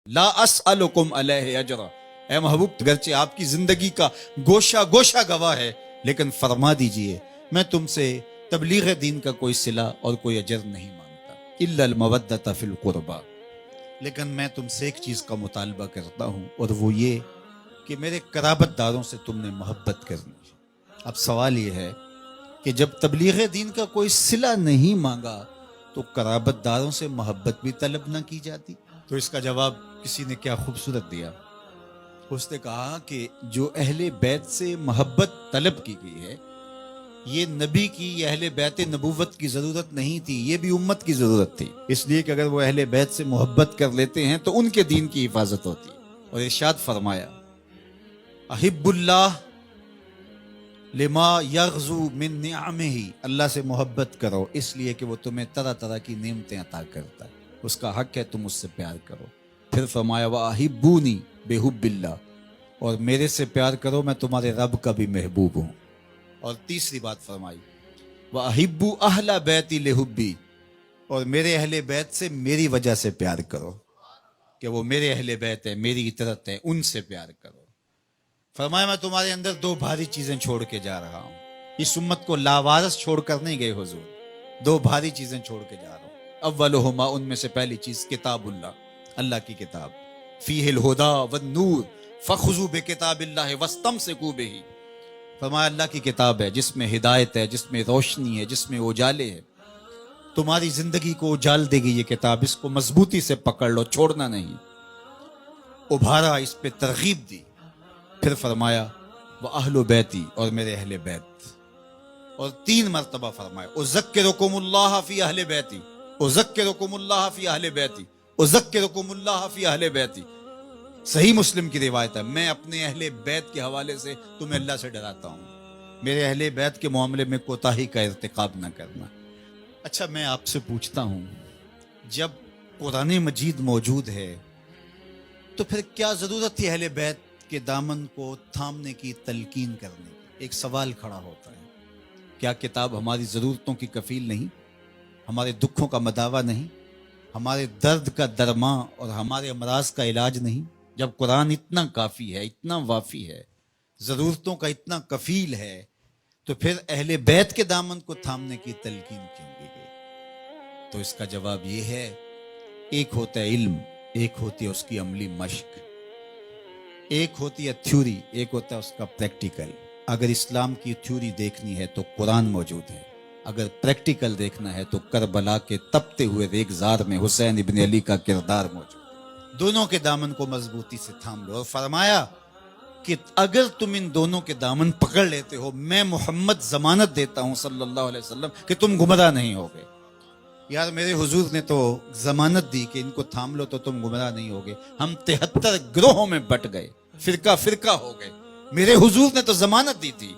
لا اسألکم علیہ اجرا، اے محبوب گرچہ آپ کی زندگی کا گوشہ گوشہ گواہ ہے، لیکن فرما دیجئے میں تم سے تبلیغ دین کا کوئی صلہ اور کوئی اجر نہیں مانگتا، الا المودۃ فی القربى، لیکن میں تم سے ایک چیز کا مطالبہ کرتا ہوں، اور وہ یہ کہ میرے قرابت داروں سے تم نے محبت کرنی ہے۔ اب سوال یہ ہے کہ جب تبلیغ دین کا کوئی صلہ نہیں مانگا تو قرابت داروں سے محبت بھی طلب نہ کی جاتی؟ تو اس کا جواب کسی نے کیا خوبصورت دیا، اس نے کہا کہ جو اہل بیت سے محبت طلب کی گئی ہے، یہ نبی کی یا اہل بیت نبوت کی ضرورت نہیں تھی، یہ بھی امت کی ضرورت تھی، اس لیے کہ اگر وہ اہل بیت سے محبت کر لیتے ہیں تو ان کے دین کی حفاظت ہوتی ہے۔ اور ارشاد فرمایا احب اللہ لما یغزو من نعمہ، اللہ سے محبت کرو اس لیے کہ وہ تمہیں طرح طرح کی نعمتیں عطا کرتا ہے، اس کا حق ہے تم اس سے پیار کرو۔ پھر فرمایا وَأَحِبُّونِي بِحُبِّ اللَّهِ، اور میرے سے پیار کرو میں تمہارے رب کا بھی محبوب ہوں۔ اور تیسری بات فرمائی وَأَحِبُّ أَهْلَ بَيْتِي لِحُبِّي، اور میرے اہل بیت سے میری وجہ سے پیار کرو، کہ وہ میرے اہل بیت ہے، میری اطاعت ہے، ان سے پیار کرو۔ فرمایا میں تمہارے اندر دو بھاری چیزیں چھوڑ کے جا رہا ہوں، اس امت کو لاوارث چھوڑ کر نہیں گئے حضور، دو بھاری چیزیں چھوڑ کے جا رہا ہوں۔ اولہما، ان میں سے پہلی چیز کتاب اللہ، اللہ کی کتاب، فیہ الہدی والنور فخذوا بکتاب اللہ واستمسکوا بہ، فرمایا اللہ کی کتاب ہے جس میں ہدایت ہے، جس میں روشنی ہے، جس میں اجالے ہے، تمہاری زندگی کو اجال دے گی یہ کتاب، اس کو مضبوطی سے پکڑ لو، چھوڑنا نہیں۔ ابھارا، اس پہ ترغیب دی۔ پھر فرمایا وَأَهْلُ بَيْتِي، اور میرے اہل بیت، اور تین مرتبہ فرمایا اذکرکم اللہ فی اہل بیتی، اذکرکم اللہ فی اہل بیتی، اذکرکم اللہ فی اہل بیتی۔ صحیح مسلم کی روایت ہے، میں اپنے اہل بیت کے حوالے سے تمہیں اللہ سے ڈراتا ہوں، میرے اہل بیت کے معاملے میں کوتاہی کا ارتکاب نہ کرنا۔ اچھا میں آپ سے پوچھتا ہوں، جب قرآن مجید موجود ہے تو پھر کیا ضرورت تھی اہل بیت کے دامن کو تھامنے کی، تلقین کرنے کی؟ ایک سوال کھڑا ہوتا ہے، کیا کتاب ہماری ضرورتوں کی کفیل نہیں، ہمارے دکھوں کا مداوا نہیں، ہمارے درد کا درماں اور ہمارے امراض کا علاج نہیں؟ جب قرآن اتنا کافی ہے، اتنا وافی ہے، ضرورتوں کا اتنا کفیل ہے، تو پھر اہل بیت کے دامن کو تھامنے کی تلقین کیوں کی گئی؟ تو اس کا جواب یہ ہے، ایک ہوتا ہے علم، ایک ہوتی ہے اس کی عملی مشق، ایک ہوتی ہے تھیوری، ایک ہوتا ہے اس کا پریکٹیکل۔ اگر اسلام کی تھیوری دیکھنی ہے تو قرآن موجود ہے، اگر پریکٹیکل دیکھنا ہے تو کربلا کے تپتے ہوئے ریگزار میں حسین ابن علی کا کردار موجود ہے۔ دونوں کے دامن کو مضبوطی سے تھام لو، اور فرمایا کہ اگر تم ان دونوں کے دامن پکڑ لیتے ہو، میں محمد ضمانت دیتا ہوں صلی اللہ علیہ وسلم کہ تم گمراہ نہیں ہوگے۔ یار میرے حضور نے تو ضمانت دی کہ ان کو تھام لو تو تم گمراہ نہیں ہوگے، ہم 73 گروہوں میں بٹ گئے، فرقہ فرقہ ہو گئے، میرے حضور نے تو ضمانت دی تھی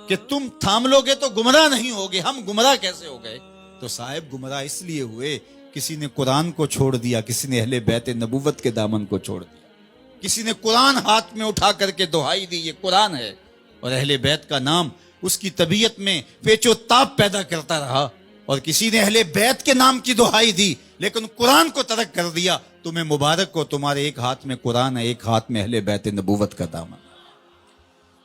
کہ تم تھام لو گے تو گمراہ نہیں ہوگے، ہم گمراہ کیسے ہو گئے؟ تو صاحب گمراہ اس لیے ہوئے، کسی نے قرآن کو چھوڑ دیا، کسی نے اہل بیت نبوت کے دامن کو چھوڑ دیا، کسی نے قرآن ہاتھ میں اٹھا کر کے دہائی دی یہ قرآن ہے، اور اہل بیت کا نام اس کی طبیعت میں پیچ و تاب پیدا کرتا رہا، اور کسی نے اہل بیت کے نام کی دہائی دی لیکن قرآن کو ترک کر دیا۔ تمہیں مبارک ہو، تمہارے ایک ہاتھ میں قرآن ہے، ایک ہاتھ میں اہل بیت نبوت کا دامن،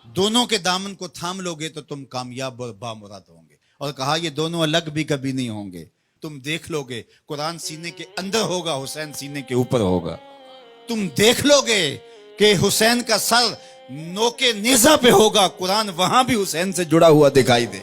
دونوں کے دامن کو تھام لو گے تو تم کامیاب اور بامراد ہوں گے۔ اور کہا یہ دونوں الگ بھی کبھی نہیں ہوں گے، تم دیکھ لو گے قرآن سینے کے اندر ہوگا، حسین سینے کے اوپر ہوگا، تم دیکھ لو گے کہ حسین کا سر نوکے نیزہ پہ ہوگا، قرآن وہاں بھی حسین سے جڑا ہوا دکھائی دے گا۔